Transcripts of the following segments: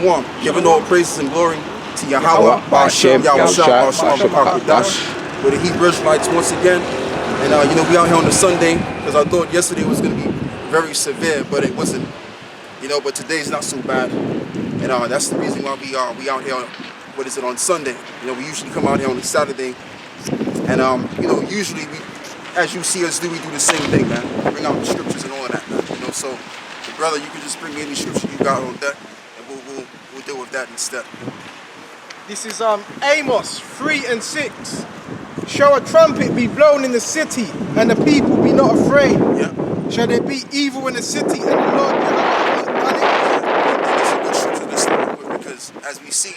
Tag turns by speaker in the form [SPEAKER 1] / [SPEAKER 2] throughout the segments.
[SPEAKER 1] Shalom. Giving all praises and glory to Yahweh, Ba'ashem, Yahushua, Ba'Sham, with the Hebrew Israelites once again. And you know, we out here on a Sunday, because I thought yesterday was going to be very severe, but it wasn't. You know, but today's not so bad. And that's the reason why we out here, what is it, on Sunday. You know, we usually come out here on a Saturday. And, you know, usually, as you see us do, we do the same thing, man. Bring out the scriptures and all of that, man. You know, so, brother, you can just bring me any scripture you got on that, and we'll deal with that instead.
[SPEAKER 2] This is Amos 3:6. Shall a trumpet be blown in the city, and the people be not afraid?
[SPEAKER 1] Yeah.
[SPEAKER 2] Shall there be evil in the city, and the Lord will not done it?
[SPEAKER 1] It's a good scripture to start with, because as we see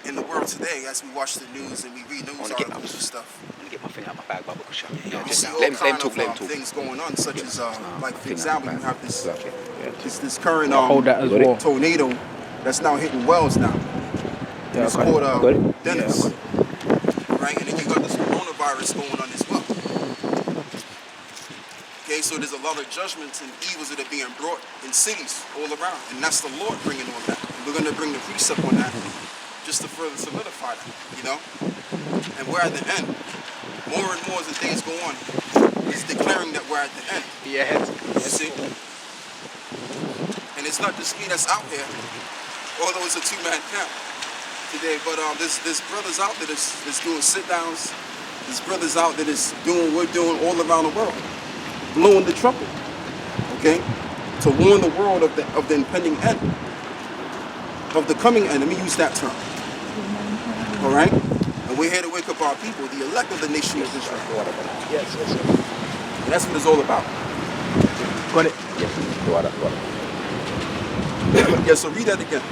[SPEAKER 1] in the world today, as we watch the news and we read news articles and stuff,
[SPEAKER 3] Get my thing out my bag, Baba Kusha.
[SPEAKER 1] we see all kind of things going on, such as, like for example, you have this current tornado that's now hitting Wells now. Yeah, it's called Dennis. Right, and then you got this coronavirus going on as well. Okay, so there's a lot of judgments and evils that are being brought in cities all around, and that's the Lord bringing on that. And we're going to bring the precept on that just to further solidify that, you know. And we're at the end. More and more as the days go on, it's declaring that we're at the end.
[SPEAKER 2] Yeah.
[SPEAKER 1] You see? And it's not just me that's out here, although it's a two-man camp today, but there's brothers out there that's doing sit-downs. There's brothers out there that's doing what we're doing all around the world, blowing the trumpet, okay, to warn the world of the impending end, of the coming end. Let me use that term. All right, and we're here to wake up our people, the elect of the nation of Israel.
[SPEAKER 2] Yes.
[SPEAKER 1] And that's what it's all about.
[SPEAKER 2] Got it.
[SPEAKER 1] Yeah. So read that again.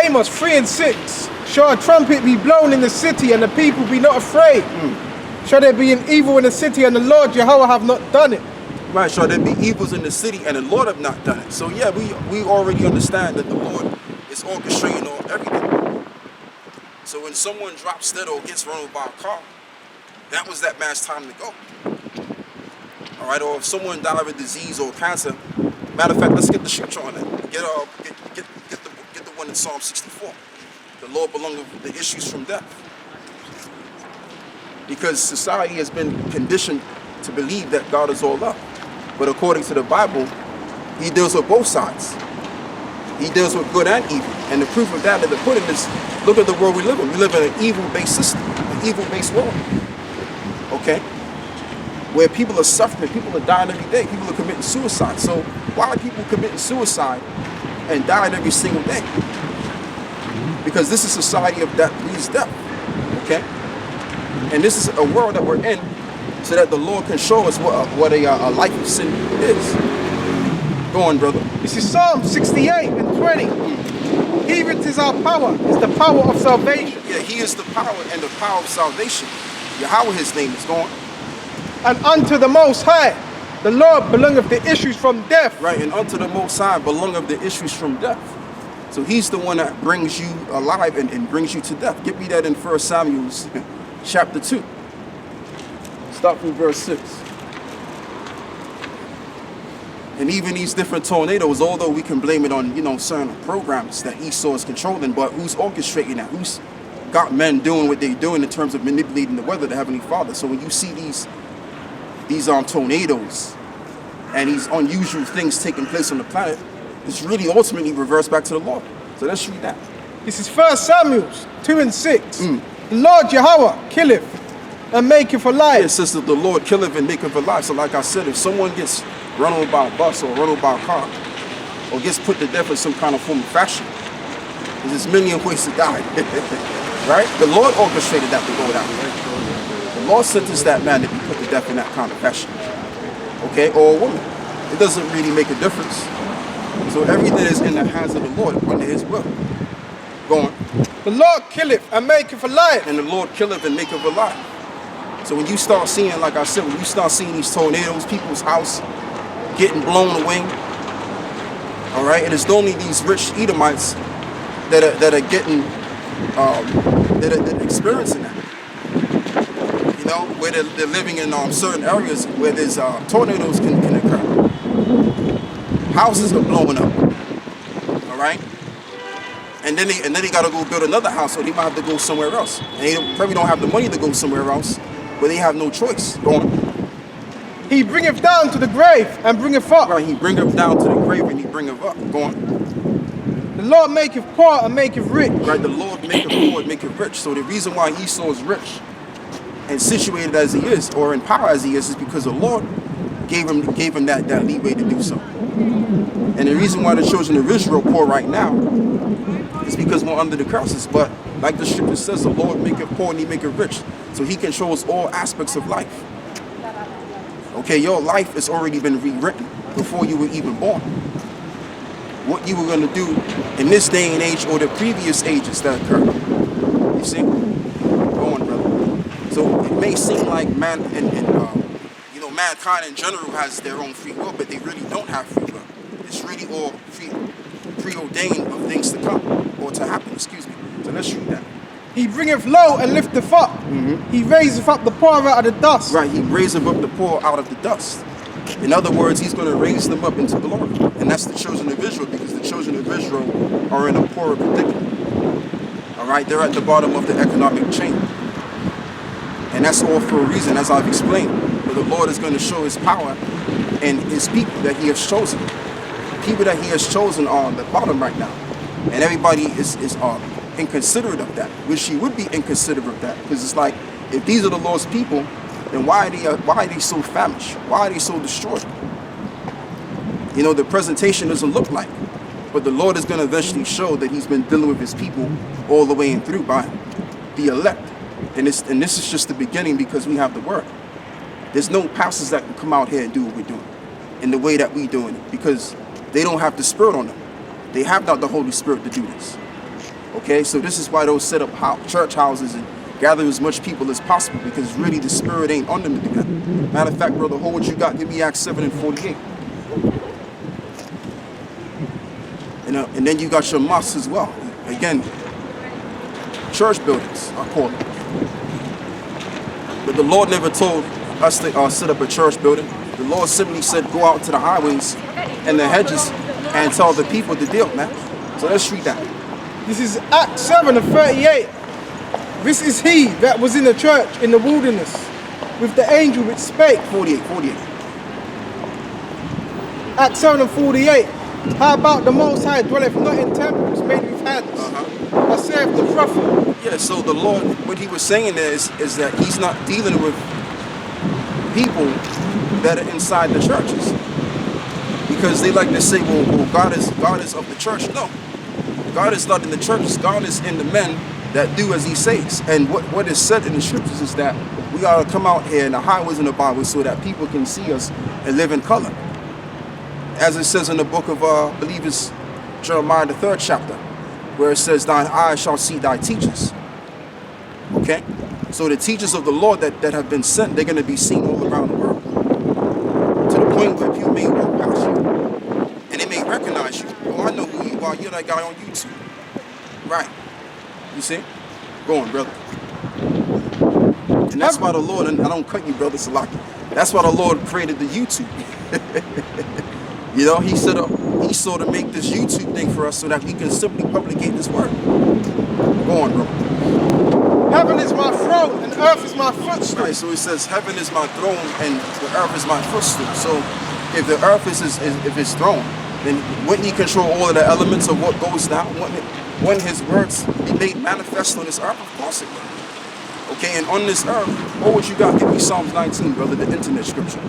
[SPEAKER 2] Amos 3:6. Shall a trumpet be blown in the city, and the people be not afraid? Shall there be an evil in the city, and the Lord Yahweh have not done it?
[SPEAKER 1] Right, shall there be evils in the city, and the Lord have not done it. So yeah, we already understand that the Lord is orchestrating everything. So when someone drops dead or gets run over by a car, that was that man's time to go. All right, or if someone died of a disease or cancer, matter of fact, let's get the scripture on it. Get the one in Psalm 64. The Lord belongeth the issues from death. Because society has been conditioned to believe that God is all up. But according to the Bible, he deals with both sides. He deals with good and evil. And the proof of that, to put it is, look at the world we live in. We live in an evil-based system, an evil-based world. Okay? Where people are suffering, people are dying every day, people are committing suicide. So why are people committing suicide and dying every single day? Because this is a society of death breeds death. Okay? And this is a world that we're in so that the Lord can show us what a life of sin is. Go on, brother.
[SPEAKER 2] This is Psalm 68:20. Even is our power, is the power of salvation.
[SPEAKER 1] Yeah, he is the power and the power of salvation. Yahweh, his name is going.
[SPEAKER 2] And unto the Most High, the Lord belongeth the issues from death.
[SPEAKER 1] Right, and unto the Most High belongeth the issues from death. So he's the one that brings you alive and brings you to death. Give me that in 1 Samuel chapter 2. Start from verse 6. And even these different tornadoes, although we can blame it on, certain programs that Esau is controlling, but who's orchestrating that? Who's got men doing what they're doing in terms of manipulating the weather, the Heavenly Father? So when you see these tornadoes and these unusual things taking place on the planet, it's really ultimately reversed back to the Lord. So let's read that.
[SPEAKER 2] This is 1 Samuel 2:6. The Lord Yahweh killeth and maketh alive.
[SPEAKER 1] It says that the Lord killeth and maketh alive. So like I said, if someone gets run over by a bus or run over by a car or gets put to death in some kind of form of fashion, there's a million ways to die. Right? The Lord orchestrated that to go down. The Lord sentenced that man to be put to death in that kind of fashion. Okay? Or a woman. It doesn't really make a difference. So everything is in the hands of the Lord according to his will. Go on.
[SPEAKER 2] The Lord killeth and maketh alive.
[SPEAKER 1] And the Lord killeth and maketh alive. So when you start seeing, like I said, when you start seeing these tornadoes, people's house getting blown away, all right, and it's only these rich Edomites that are getting, that are experiencing that. Where they're living in certain areas where there's tornadoes can occur. Houses are blowing up, all right? And then they gotta go build another house, so they might have to go somewhere else. And they probably don't have the money to go somewhere else, but they have no choice. Go on.
[SPEAKER 2] He bringeth down to the grave and bringeth up.
[SPEAKER 1] Right, he bringeth down to the grave and he bringeth up. Go on.
[SPEAKER 2] The Lord maketh poor and maketh rich.
[SPEAKER 1] Right, the Lord maketh poor and maketh rich. So the reason why Esau is rich and situated as he is, or in power as he is because the Lord gave him that leeway to do so. And the reason why the children of Israel are poor right now is because we're under the curses. But like the scripture says, the Lord maketh poor and he maketh rich. So he controls all aspects of life. Okay, your life has already been rewritten before you were even born. What you were going to do in this day and age or the previous ages that occurred. You see? Go on, brother. So it may seem like mankind in general has their own free will, but they really don't have free will. It's really all preordained of things to come or to happen. Excuse me. So let's read that.
[SPEAKER 2] He bringeth low and lifteth up. He raiseth up the poor out of the dust.
[SPEAKER 1] Right, he raiseth up the poor out of the dust. In other words, he's going to raise them up into glory. And that's the children of Israel, because the children of Israel are in a poorer predicament. All right, they're at the bottom of the economic chain. And that's all for a reason, as I've explained. But the Lord is going to show his power and his people that he has chosen. People that he has chosen are on the bottom right now. And everybody is inconsiderate of that, which he would be inconsiderate of that, because it's like, if these are the Lord's people, then why are they so famished? Why are they so destroyed? You know, the presentation doesn't look like, but the Lord is going to eventually show that he's been dealing with his people all the way and through by the elect. And this is just the beginning, because we have the word. There's no pastors that can come out here and do what we're doing in the way that we're doing it, because they don't have the Spirit on them. They have not the Holy Spirit to do this. Okay, so this is why those set up church houses and gather as much people as possible, because really the Spirit ain't on them to do that. Matter of fact, brother, hold what you got. Give me Acts 7 and 48. And then you got your mosques as well. Again, church buildings are called. But the Lord never told us to set up a church building. The Lord simply said, go out to the highways and the hedges and tell the people to deal, man. So let's read that.
[SPEAKER 2] This is Acts 7 and 38. This is he that was in the church in the wilderness with the angel which spake.
[SPEAKER 1] 48.
[SPEAKER 2] Acts 7 and 48. How about the Most High dwelleth not in temples made with hands, but saith the prophet.
[SPEAKER 1] Yeah, so the Lord, what he was saying there is that he's not dealing with people that are inside the churches. Because they like to say, well, God is of the church. No. God is not in the churches. God is in the men that do as he says. And what is said in the scriptures is that we ought to come out here in the highways and the byways so that people can see us and live in color. As it says in the book of, I believe it's Jeremiah, the 3rd chapter, where it says, thine eyes shall see thy teachers. Okay? So the teachers of the Lord that have been sent, they're going to be seen all around the world. To the point where people may walk past you and they may recognize you. Oh, I know who you are. You're that guy on YouTube. Right. You see? Go on, brother. And that's why the Lord, and I don't cut you, brother Salaki. That's why the Lord created the YouTube. You know, he set up Esau to make this YouTube thing for us so that we can simply publicate this word. Go on, bro.
[SPEAKER 2] Heaven is my throne and earth is my footstool.
[SPEAKER 1] Right, so it says heaven is my throne and the earth is my footstool. So if the earth is his throne, then wouldn't he control all of the elements of what goes down? Wouldn't his words be made manifest on this earth? Of course it would. Okay, and on this earth, what you got? Give me Psalms 19, brother, the internet scripture.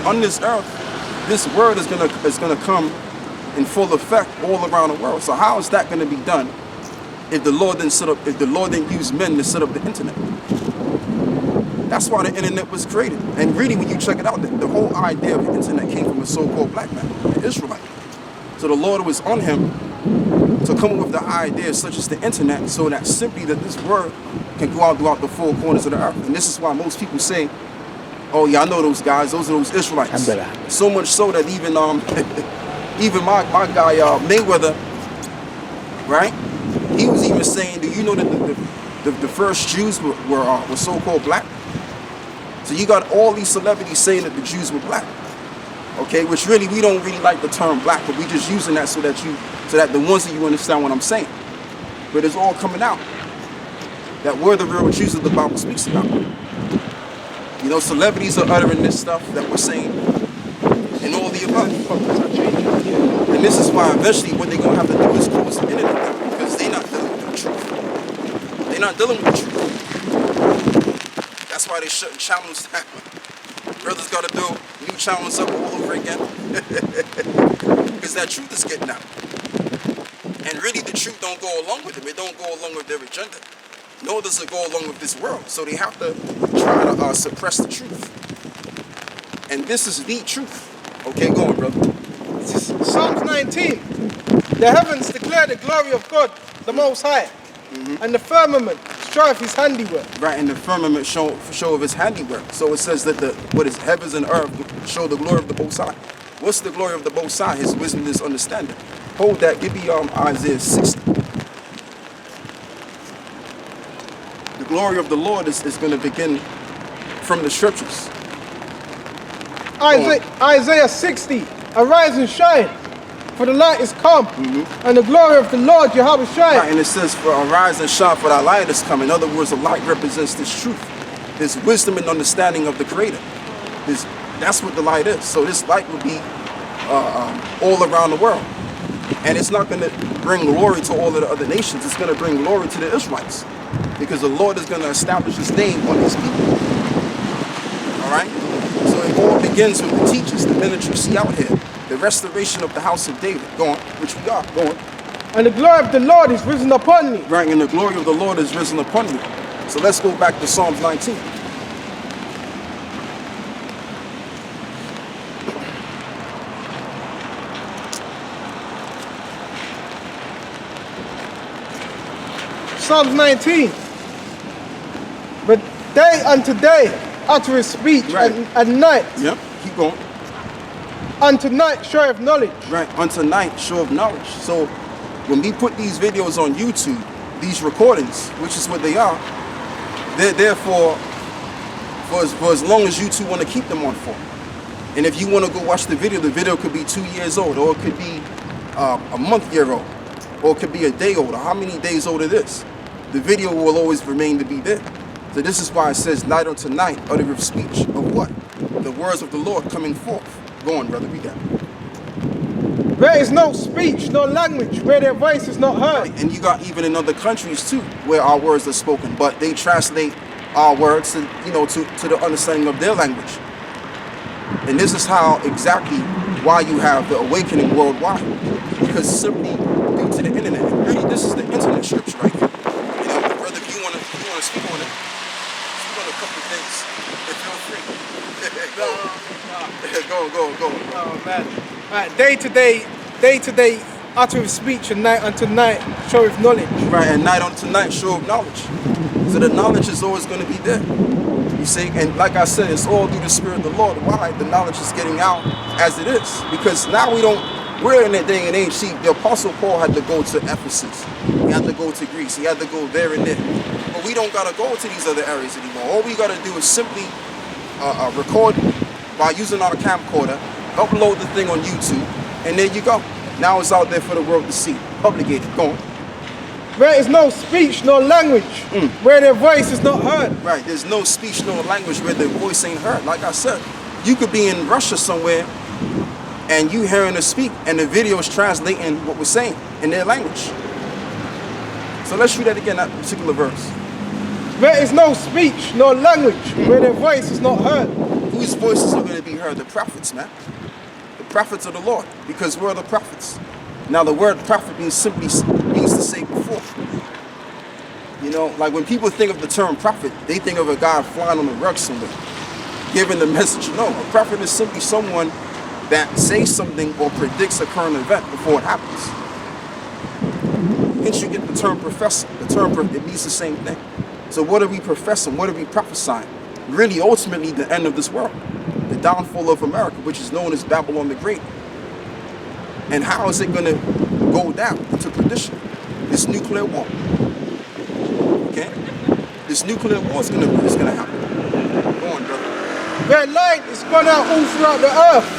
[SPEAKER 1] On this earth, this word is gonna come in full effect all around the world. So how is that going to be done if the Lord didn't use men to set up the internet? That's why the internet was created. And really, when you check it out, the whole idea of the internet came from a so-called black man, an Israelite. So the Lord was on him to come up with the idea such as the internet, so that simply that this word can go out throughout the four corners of the earth. And this is why most people say, oh yeah, I know those guys, those are those Israelites. So much so that even even my guy Mayweather, right? He was even saying, do you know that the first Jews were so-called black? So you got all these celebrities saying that the Jews were black. Okay, which really we don't really like the term black, but we just using that so that the ones of you understand what I'm saying. But it's all coming out that we're the real Jews that the Bible speaks about. You know, celebrities are uttering this stuff that we're saying, and all the above. And this is why eventually what they're gonna have to do is close the internet down, because they're not dealing with the truth. They're not dealing with the truth. That's why they're shutting channels down. Brothers got to build new channels up all over again, because that truth is getting out. And really, the truth don't go along with them. It don't go along with their agenda. Nor does it go along with this world. So they have to try to suppress the truth. And this is the truth. Okay, go on, brother.
[SPEAKER 2] Psalms 19. The heavens declare the glory of God, the Most High, and the firmament showeth his handiwork.
[SPEAKER 1] Right, and the firmament show of his handiwork. So it says that what is heavens and earth show the glory of the Most High. What's the glory of the Most High? His wisdom, his understanding. Hold that. Give me Isaiah 60. The glory of the Lord is going to begin from the scriptures.
[SPEAKER 2] Isaiah 60. Arise and shine, for the light is come, and the glory of the Lord Jehovah shine.
[SPEAKER 1] Right, and it says, for arise and shine, for thy light is come. In other words, the light represents this truth, this wisdom and understanding of the Creator. That's what the light is. So this light will be all around the world. And it's not going to bring glory to all of the other nations. It's going to bring glory to the Israelites, because the Lord is going to establish his name on his people. All right? So it all begins with the teachers, the men that you see out here, the restoration of the house of David. Go on, which we are. Go on.
[SPEAKER 2] And the glory of the Lord is risen upon me.
[SPEAKER 1] Right, and the glory of the Lord is risen upon me. So let's go back to Psalms 19.
[SPEAKER 2] Psalms 19. But day unto day uttereth speech,
[SPEAKER 1] Right.
[SPEAKER 2] and night
[SPEAKER 1] Yep, keep going.
[SPEAKER 2] unto night showeth knowledge.
[SPEAKER 1] Right, unto night show of knowledge. So when we put these videos on YouTube, these recordings, which is what they are, they're there for as long as you two want to keep them on for. And if you want to go watch the video could be 2 years old, or it could be a month-year old, or it could be a day old, or how many days old it is. The video will always remain to be there. So this is why it says, night unto night uttereth speech of what? The words of the Lord coming forth. Go on, brother, read that.
[SPEAKER 2] There is no speech, no language, where their voice is not heard.
[SPEAKER 1] And you got even in other countries too, where our words are spoken, but they translate our words to the understanding of their language. And this is how exactly why you have the awakening worldwide, because simply due to the internet. And really, this is the internet scripture right here. You know, brother, if you want to speak on it, speak on a couple of things. Feel free. Go.
[SPEAKER 2] Oh man. Right, day to day uttereth speech, and night unto night showeth knowledge.
[SPEAKER 1] Right, and night unto night show of knowledge. So the knowledge is always going to be there. You see, and like I said, it's all through the Spirit of the Lord. Why? The knowledge is getting out as it is. Because now we're in that day and age. See, the Apostle Paul had to go to Ephesus. He had to go to Greece. He had to go there and there. But we don't got to go to these other areas anymore. All we got to do is simply record by using our camcorder, upload the thing on YouTube, and there you go. Now it's out there for the world to see. Publicated. Go on.
[SPEAKER 2] There is no speech, no language, where their voice is not heard.
[SPEAKER 1] Right, there's no speech, no language where their voice ain't heard. Like I said, you could be in Russia somewhere and you hearing us speak and the video is translating what we're saying in their language. So let's read that again, that particular verse.
[SPEAKER 2] There is no speech, no language, where their voice is not heard.
[SPEAKER 1] Whose voices are going to be heard? The prophets, man. The prophets of the Lord, because we're the prophets. Now the word prophet means to say before. You know, like when people think of the term prophet, they think of a guy flying on a rug somewhere, giving the message. No, a prophet is simply someone that says something or predicts a current event before it happens. Hence you get the term professor. The term, it means the same thing. So what are we professing? What are we prophesying? Really, ultimately, the end of this world. The downfall of America, which is known as Babylon the Great. And how is it going to go down into perdition? This nuclear war. Okay? This nuclear war is going to happen. Go on, brother.
[SPEAKER 2] Their light is gone out all throughout the earth,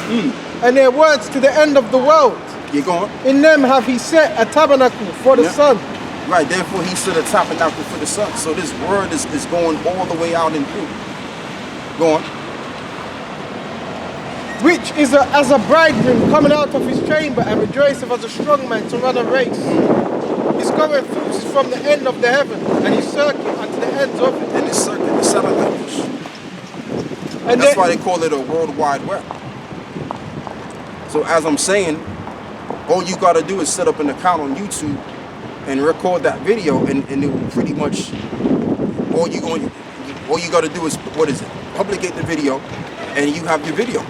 [SPEAKER 2] and their words to the end of the world.
[SPEAKER 1] You're going?
[SPEAKER 2] In them have he set a tabernacle for the
[SPEAKER 1] Yeah.
[SPEAKER 2] sun.
[SPEAKER 1] Right, therefore he set a tabernacle for the sun. So this word is going all the way out and through. Go on.
[SPEAKER 2] Which is as a bridegroom coming out of his chamber and rejoiceth as a strong man to run a race. His going forth is from the end of the heaven, and his circuit unto the ends of it.
[SPEAKER 1] And this circuit, the satellite dish.
[SPEAKER 2] And
[SPEAKER 1] That's why they call it a world wide web. So as I'm saying, all you gotta do is set up an account on YouTube and record that video, and it will pretty much all you gotta do is publicate the video, and you have your video.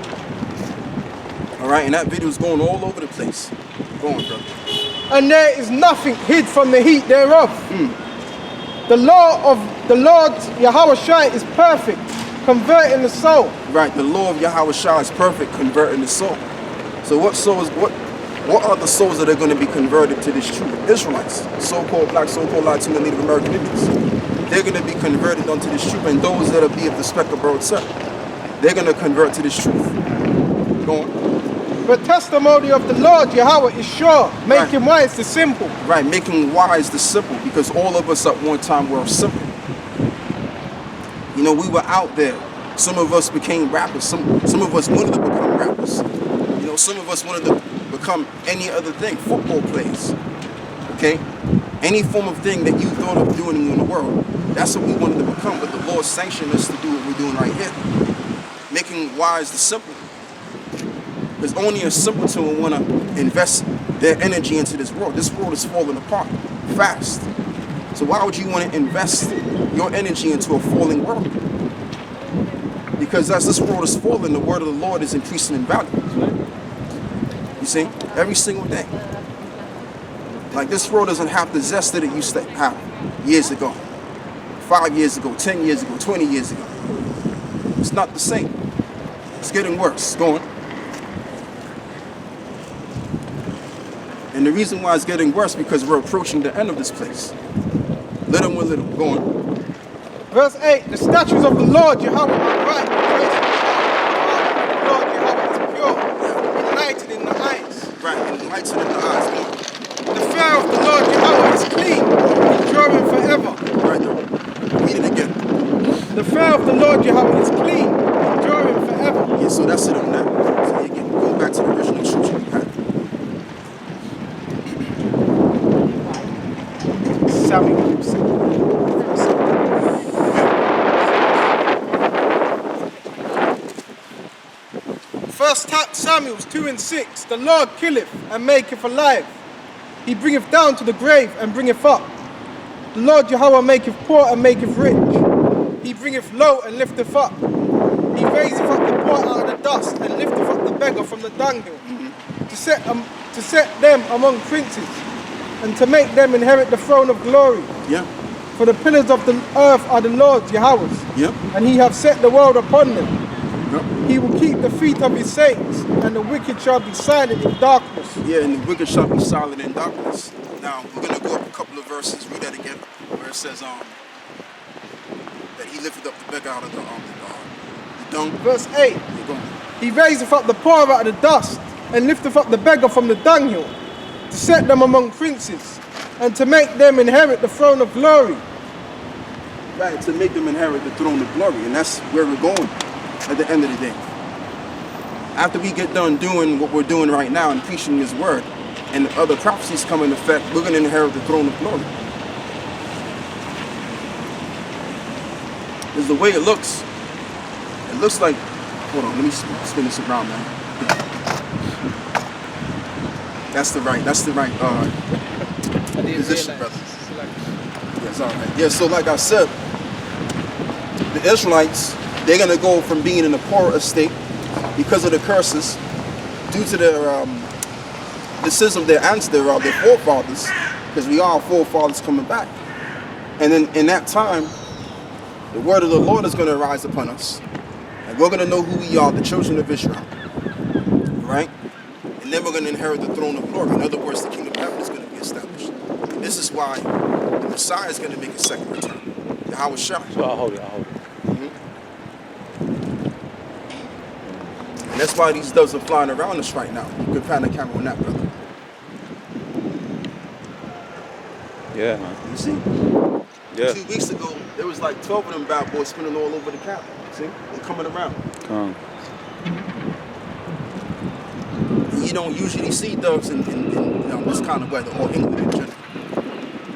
[SPEAKER 1] All right, and that video is going all over the place. Go on, brother.
[SPEAKER 2] And there is nothing hid from the heat thereof. The law of the Lord Yahweh Shai is perfect, converting the soul.
[SPEAKER 1] Right, the law of Yahweh Shai is perfect, converting the soul. So what are the souls that are going to be converted to this truth? Israelites, so-called black, so-called Latino, Native American Indians. They're going to be converted onto this truth, and those that will be of the spectrum itself, they're going to convert to this truth. Go on.
[SPEAKER 2] The testimony of the Lord Yahweh is sure, making wise the simple.
[SPEAKER 1] Right, making wise the simple, because all of us at one time were simple. You know, we were out there. Some of us became rappers. Some of us wanted to become rappers. You know, some of us wanted to become any other thing, football players. Okay? Any form of thing that you thought of doing in the world, that's what we wanted to become. But the Lord sanctioned us to do what we're doing right here. Making wise the simple. Because only a simpleton will want to invest their energy into this world. This world is falling apart fast. So why would you want to invest your energy into a falling world? Because as this world is falling, the word of the Lord is increasing in value. You see? Every single day. Like this world doesn't have the zest that it used to have years ago. 5 years ago, 10 years ago, 20 years ago. It's not the same. It's getting worse. Go on. And the reason why it's getting worse because we're approaching the end of this place. Little by little. Go on.
[SPEAKER 2] Verse 8, the statutes of the Lord Yahweh are right. The Lord Yahweh is pure, enlightened in the eyes.
[SPEAKER 1] Right, enlightened in the eyes. Go on.
[SPEAKER 2] The fear of the Lord Yahweh is clean, enduring forever.
[SPEAKER 1] Right now. Read it again.
[SPEAKER 2] The fear of the Lord Yahweh is clean, enduring forever.
[SPEAKER 1] Yeah, so that's it on that. So you can go back to the original scripture you had.
[SPEAKER 2] Samuel. First Samuel 2:6. The Lord killeth and maketh alive. He bringeth down to the grave and bringeth up. The Lord Yahweh maketh poor and maketh rich. He bringeth low and lifteth up. He raiseth up the poor out of the dust and lifteth up the beggar from the dunghill. To set them among princes and to make them inherit the throne of glory.
[SPEAKER 1] Yeah.
[SPEAKER 2] For the pillars of the earth are the Lord's, Yahweh's,
[SPEAKER 1] Yep.
[SPEAKER 2] and he hath set the world upon them.
[SPEAKER 1] Yep.
[SPEAKER 2] He will keep the feet of his saints, and the wicked shall be silent in darkness.
[SPEAKER 1] Yeah, and the wicked shall be silent in darkness. Now, we're going to go up a couple of verses, read that again, where it says that he lifted up the beggar out of the dung.
[SPEAKER 2] Verse 8,
[SPEAKER 1] You're going.
[SPEAKER 2] he raiseth up the poor out of the dust, and lifteth up the beggar from the dunghill, to set them among princes, and to make them inherit the throne of glory.
[SPEAKER 1] Right, to make them inherit the throne of glory, and that's where we're going at the end of the day. After we get done doing what we're doing right now and preaching his word, and the other prophecies come into effect, we're going to inherit the throne of glory. Because the way it looks like, hold on, let me spin this around, man. That's the right position, brother. Yes, all right. Yeah, so like I said, the Israelites, they're going to go from being in a poor estate because of the curses due to their the sins of their forefathers, because we are forefathers coming back. And then in that time, the word of the Lord is going to rise upon us. And we're going to know who we are, the children of Israel. Right? And then we're going to inherit the throne of glory. In other words, the kingdom of heaven is going to be established. And this is why the Messiah is going to make a second return. Yahweh Shai.
[SPEAKER 3] So I'll hold it.
[SPEAKER 1] And That's why these doves are flying around us right now. You can find a camera on that, brother.
[SPEAKER 3] Yeah, man.
[SPEAKER 1] You see?
[SPEAKER 3] Yeah.
[SPEAKER 1] 2 weeks ago, there was like 12 of them bad boys spinning all over the camp. See? They're coming around.
[SPEAKER 3] Come.
[SPEAKER 1] You don't usually see doves in this kind of weather, or England in general.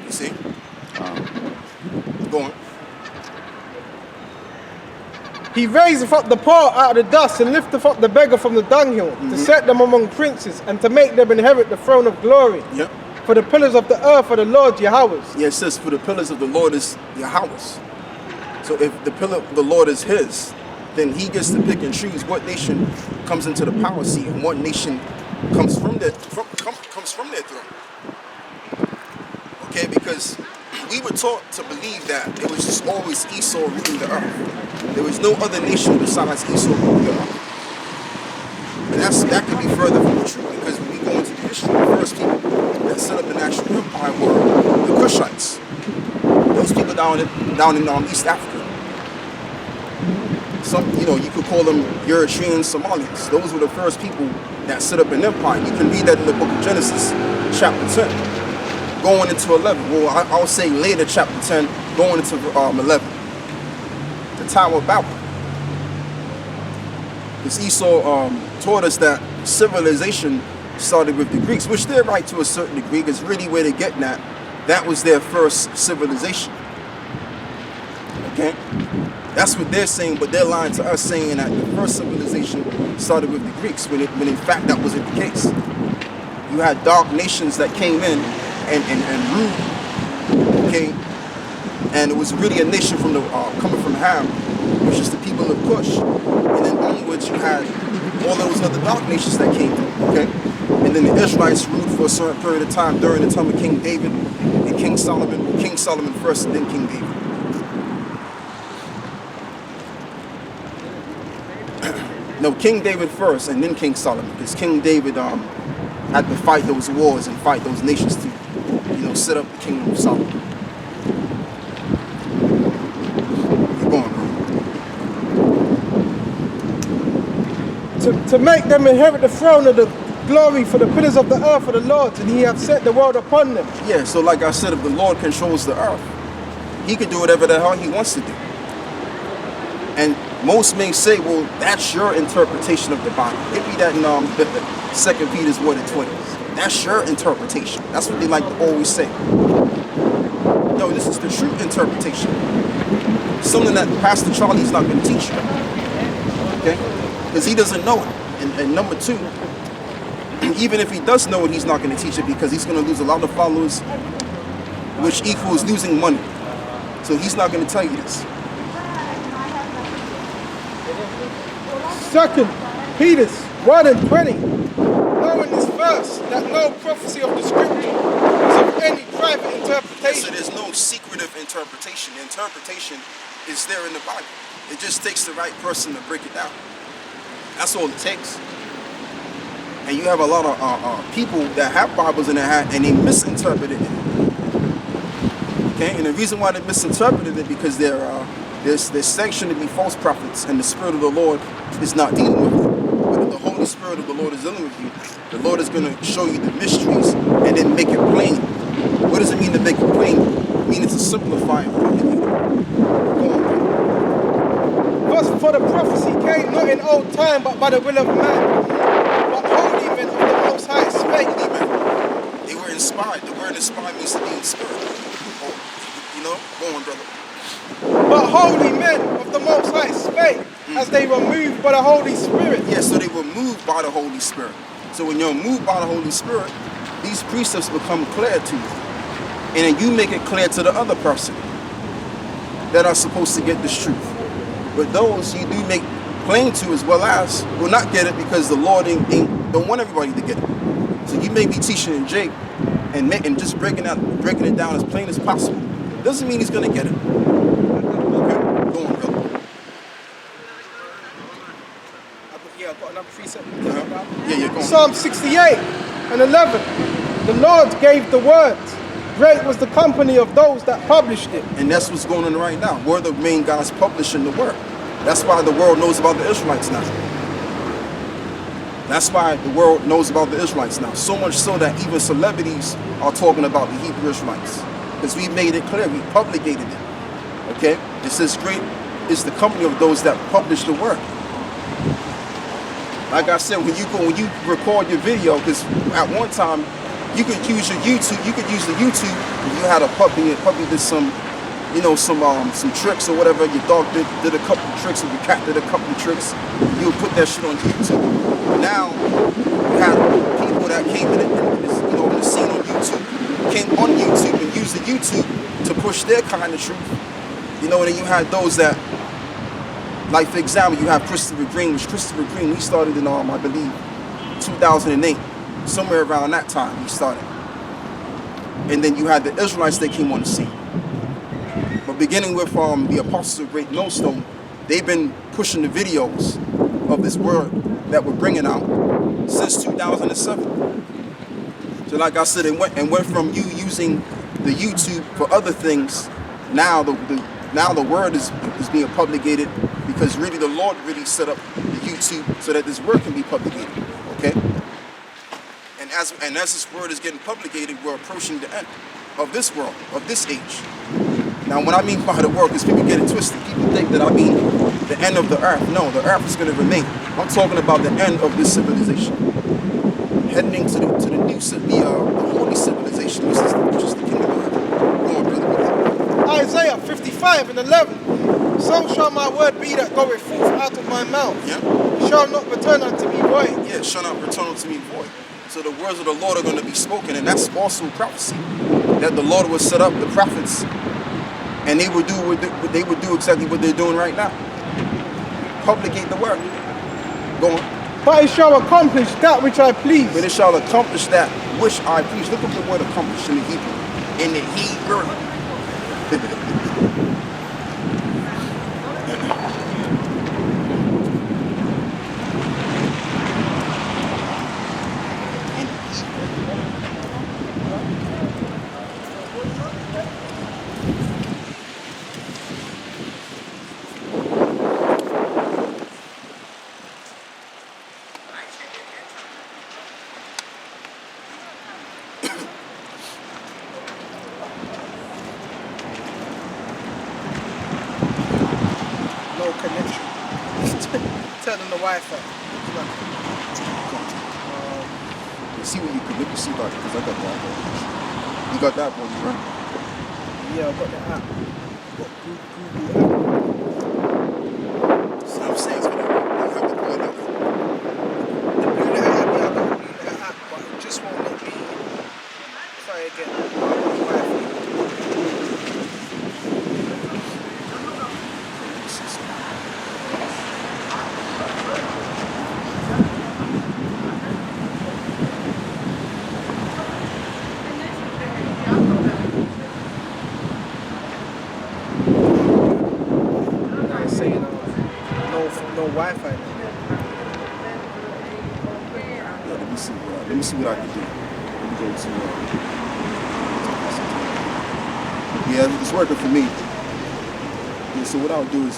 [SPEAKER 1] You see? Go on.
[SPEAKER 2] He raiseth up the poor out of the dust and lifteth up the beggar from the dunghill, to set them among princes and to make them inherit the throne of glory.
[SPEAKER 1] Yep.
[SPEAKER 2] For the pillars of the earth are the Lord Yahweh's.
[SPEAKER 1] Yeah, it says, for the pillars of the Lord is Yahweh's. So if the pillar of the Lord is his, then he gets to pick and choose what nation comes into the power seat and what nation comes from their throne. Okay, because we were taught to believe that it was just always Esau ruling the earth. There was no other nation besides Esau ruling the earth. And that could be further from the truth, because when we go into the history, the first people that set up the national empire were the Cushites. Those people down in East Africa. Some, you could call them Eritrean Somalians. Those were the first people that set up an empire. You can read that in the book of Genesis, chapter 10, going into 11. Well, I'll say later, chapter 10, going into 11. The Tower of Babel. Because Esau taught us that civilization started with the Greeks, which they're right to a certain degree, because really where they're getting at, that was their first civilization. Okay? That's what they're saying, but they're lying to us, saying that the first civilization started with the Greeks, when in fact that wasn't the case. You had dark nations that came in and ruled, okay? And it was really a nation from coming from Ham, which is the people of Cush. And then onwards you had all those other dark nations that came through, okay? And then the Israelites ruled for a certain period of time during the time of King David and King Solomon. King Solomon first and then King David. No, King David first and then King Solomon, because King David had to fight those wars and fight those nations to, set up the kingdom of Solomon. Keep going, bro.
[SPEAKER 2] To make them inherit the throne of the glory, for the pillars of the earth are the Lord's, and he hath set the world upon them.
[SPEAKER 1] Yeah, so like I said, if the Lord controls the earth, he can do whatever the hell he wants to do. And most may say, well, that's your interpretation of the Bible. Give me that in 2 Peter's 1:20. That's your interpretation. That's what they like to always say. No, this is the true interpretation. Something that Pastor Charlie's not going to teach you. Okay? Because he doesn't know it. And number two, even if he does know it, he's not going to teach it, because he's going to lose a lot of followers, which equals losing money. So he's not going to tell you this.
[SPEAKER 2] 2 Peter 1:20. Knowing this verse, that no prophecy of the scripture is of any private interpretation.
[SPEAKER 1] So there's no secretive interpretation. The interpretation is there in the Bible. It just takes the right person to break it down. That's all it takes. And you have a lot of people that have Bibles in their hand and they misinterpreted it. Okay, and the reason why they misinterpreted it, because they're sanctioned to be false prophets, and the Spirit of the Lord is not dealing with them. But if the Holy Spirit of the Lord is dealing with you, the Lord is going to show you the mysteries and then make it plain. What does it mean to make it plain? It means to simplify it.
[SPEAKER 2] Thus, for the prophecy came not in old time, but by the will of man. But holy men of the Most High spake.
[SPEAKER 1] Amen. They were inspired. The word inspired means to be inspired. Go on, brother.
[SPEAKER 2] But holy men of the Most High spake, as they were moved by the Holy Spirit.
[SPEAKER 1] Yeah, so they were moved by the Holy Spirit. So when you're moved by the Holy Spirit, these precepts become clear to you. And then you make it clear to the other person that are supposed to get this truth. But those you do make plain to as well as will not get it, because the Lord don't want everybody to get it. So you may be teaching in Jake and just breaking it down as plain as possible. Doesn't mean he's going to get it. Okay, go on, brother.
[SPEAKER 2] Yeah, I've got another precept.
[SPEAKER 1] Yeah, go on.
[SPEAKER 2] Psalm 68:11. The Lord gave the words. Great was the company of those that published it.
[SPEAKER 1] And that's what's going on right now. We're the main guys publishing the word. That's why the world knows about the Israelites now. That's why the world knows about the Israelites now. So much so that even celebrities are talking about the Hebrew Israelites. Because we made it clear, we publicated it. Okay? It says great is the company of those that publish the word. Like I said, when you record your video, because at one time you could use your YouTube, you could use the YouTube, and you had a puppy did some, you know, some tricks or whatever. Your dog did a couple of tricks, or your cat did a couple of tricks. You would put that shit on YouTube. Now you have people that came in the scene on YouTube, came on YouTube and used the YouTube to push their kind of truth. You know, and then you had those that, like for example, you have Christopher Green, which Christopher Green, he started in I believe 2008, somewhere around that time he started. And then you had the Israelites that came on the scene. But beginning with the apostles of Greatmillstone, they've been pushing the videos of this word that we're bringing out since 2007. So like I said, it went from you using the YouTube for other things. Now the word is being publicated, because really the Lord really set up the YouTube so that this word can be publicated. Okay? And as this word is getting publicated, we're approaching the end of this world, of this age. Now, what I mean by the world, because people get it twisted. People think that I mean the end of the earth. No, the earth is going to remain. I'm talking about the end of this civilization, heading into the holy civilization, which is the kingdom of heaven. Go on, brother.
[SPEAKER 2] Isaiah 55:11. So shall my word be that goeth forth out of my mouth.
[SPEAKER 1] Yeah.
[SPEAKER 2] It shall not return unto me void.
[SPEAKER 1] Yeah, it shall not return unto me void. So the words of the Lord are going to be spoken, and that's also prophecy. That the Lord will set up the prophets, and they would do exactly what they're doing right now. Publicate the word. Go on.
[SPEAKER 2] But it shall accomplish that which I please.
[SPEAKER 1] But it shall accomplish that which I please. Look up the word accomplish in the Hebrew. In the Hebrew.
[SPEAKER 2] No connection. Turn on the Wi-Fi.
[SPEAKER 1] See what you can look. See about it, because I got that one. You got that one, right?
[SPEAKER 2] Yeah, I got the app. Got Google app.
[SPEAKER 1] So I'm saying, it's gonna you have to pull it up.
[SPEAKER 2] The Blue Letter app, yeah, I got the Blue Letter app, but it just won't let me try again. Wi-Fi. No Wi-Fi now.
[SPEAKER 1] Yeah, let me see what I can do. Let me go to. Yeah, it's working for me. Yeah, so what I'll do is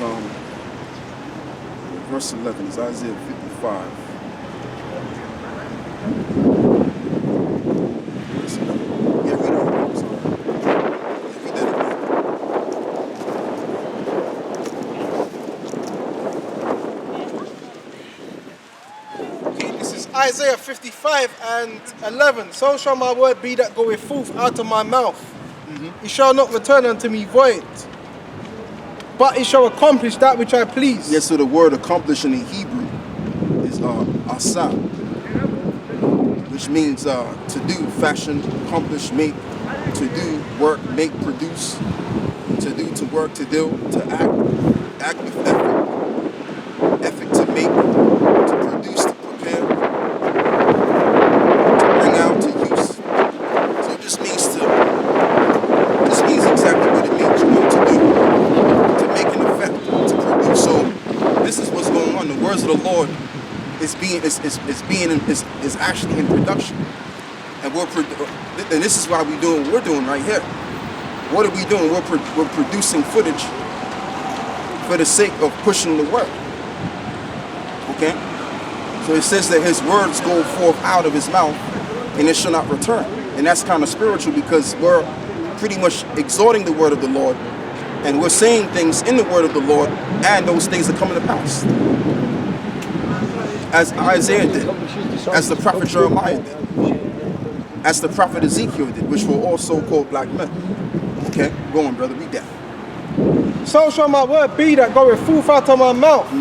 [SPEAKER 1] verse 11 is Isaiah 55. Verse 11. Yeah, read it. I'm sorry. Yeah, read that again.
[SPEAKER 2] Isaiah 55:11. So shall my word be that goeth forth out of my mouth. It shall not return unto me void, but it shall accomplish that which I please.
[SPEAKER 1] Yeah, so the word accomplish in the Hebrew is asa, which means to do, fashion, accomplish, make, to do, work, make, produce, to do, to work, to do, to act with effort to make, to produce, to prepare, to bring out, to use. So it just means exactly what it means, you know, to do, to make an effect, to produce. So this is what's going on. The words of the Lord is actually in production, and and this is why we're doing what we're doing right here. What are we doing? We're producing footage for the sake of pushing the word. Okay? So So it says that his words go forth out of his mouth and it shall not return. And that's kind of spiritual because we're pretty much exhorting the word of the Lord and we're saying things in the word of the Lord and those things are coming to pass. As Isaiah did, as the prophet Jeremiah did, as the prophet Ezekiel did, which were also called black men. Okay, go on, brother, read that.
[SPEAKER 2] So shall my word be that goeth forth out of my mouth.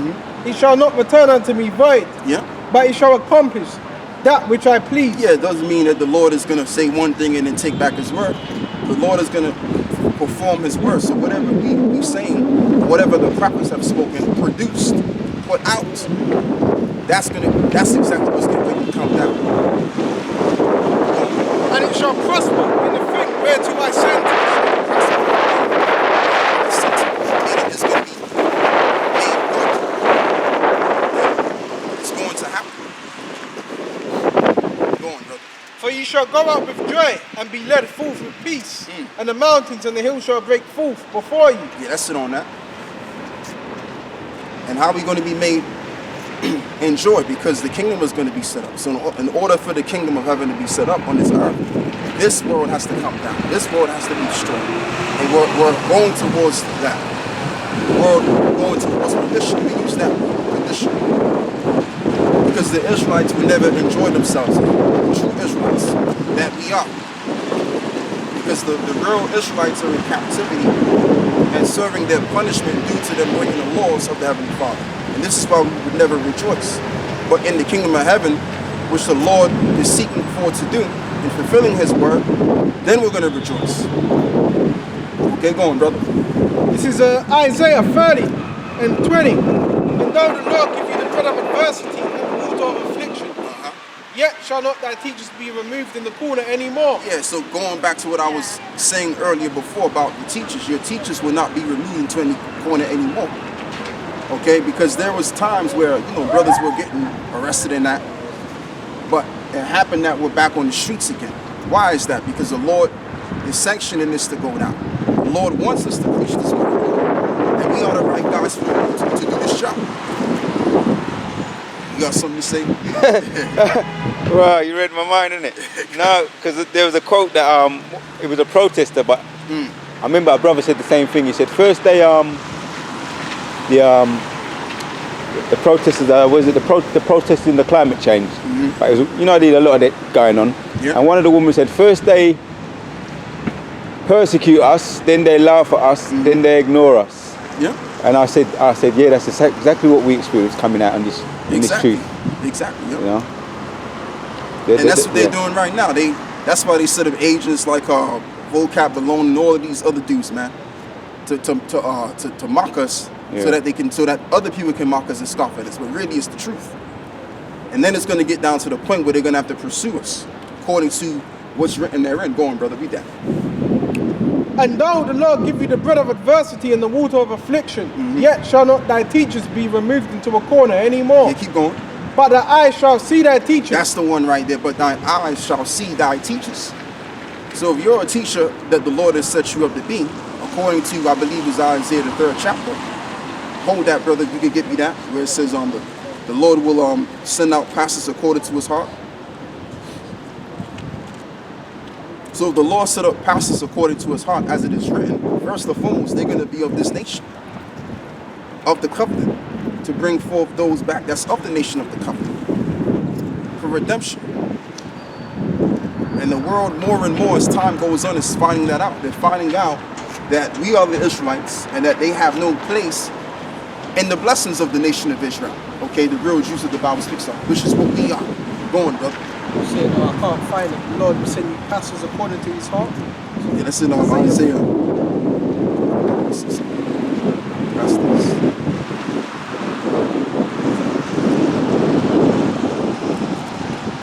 [SPEAKER 2] It shall not return unto me void,
[SPEAKER 1] Yeah.
[SPEAKER 2] but it shall accomplish that which I please.
[SPEAKER 1] Yeah, it doesn't mean that the Lord is going to say one thing and then take back his word. The Lord is going to perform his word. So whatever we saying, whatever the prophets have spoken, produced, put out, that's exactly what's going to come down.
[SPEAKER 2] And it shall prosper in the thing whereto I sent it.
[SPEAKER 1] It's going to be made good. It's going to happen. Go on, brother.
[SPEAKER 2] For ye shall go out with joy and be led forth with peace, and the mountains and the hills shall break forth before you.
[SPEAKER 1] Yeah, that's it on that. And how are we going to be made in joy? Because the kingdom is going to be set up. So in order for the kingdom of heaven to be set up on this earth, this world has to come down. This world has to be destroyed. And we're going towards that. We're going towards perdition. We use that word, perdition. Because the Israelites will never enjoy themselves. The true Israelites that we are. Because the real Israelites are in captivity and serving their punishment due to them breaking the laws of the Heavenly Father. And this is why we would never rejoice. But in the kingdom of heaven, which the Lord is seeking for to do, in fulfilling his word, then we're going to rejoice. Okay, go on, brother.
[SPEAKER 2] This is Isaiah 30 and 20. And though the Lord give you the bread of adversity and the water of affliction, yet shall not thy teachers be removed in the corner anymore.
[SPEAKER 1] Yeah, so going back to what I was saying earlier before about the teachers, your teachers will not be removed into any corner anymore. Okay, because there was times where, brothers were getting arrested in that, but it happened that we're back on the streets again. Why is that? Because the Lord is sanctioning this to go down. The Lord wants us to preach this word, and we are the right guys to do this job. You got something to say?
[SPEAKER 3] Right, you read my mind, innit? No, because there was a quote that it was a protester, but I remember our brother said the same thing. He said first they the protesters the protesters in the climate change. But it was, I did a lot of that going on.
[SPEAKER 1] Yeah.
[SPEAKER 3] And one of the women said first they persecute us, then they laugh at us, then they ignore us.
[SPEAKER 1] Yeah.
[SPEAKER 3] And I said, yeah, that's exactly what we experienced coming out on this this truth.
[SPEAKER 1] Exactly. Yeah.
[SPEAKER 3] You know?
[SPEAKER 1] And that's what they're doing right now. That's why they set up agents like Vocab Alone and all of these other dudes, man, to mock us, so that other people can mock us and scoff at us. But really, it's the truth. And then it's going to get down to the point where they're going to have to pursue us according to what's written therein. Go on, brother, read that.
[SPEAKER 2] And though the Lord give you the bread of adversity and the water of affliction, yet shall not thy teachers be removed into a corner anymore.
[SPEAKER 1] Yeah, keep going.
[SPEAKER 2] But thy eyes shall see thy teachers.
[SPEAKER 1] That's the one right there. But thine eyes shall see thy teachers. So if you're a teacher that the Lord has set you up to be, according to, I believe, is Isaiah the 3rd chapter, hold that, brother. You can get me that, where it says the Lord will send out pastors according to his heart. So if the Lord set up pastors according to his heart, as it is written, first and foremost, they're going to be of this nation, of the covenant, to bring forth those back that's of the nation of the covenant, for redemption. And the world, more and more as time goes on, is finding that out. They're finding out that we are the Israelites and that they have no place in the blessings of the nation of Israel. Okay, the real Jews that the Bible speaks of, which is what we are. Go on, brother.
[SPEAKER 2] You say, no, I can't find it. The Lord will send you pastors according to his heart.
[SPEAKER 1] Yeah, that's in Isaiah.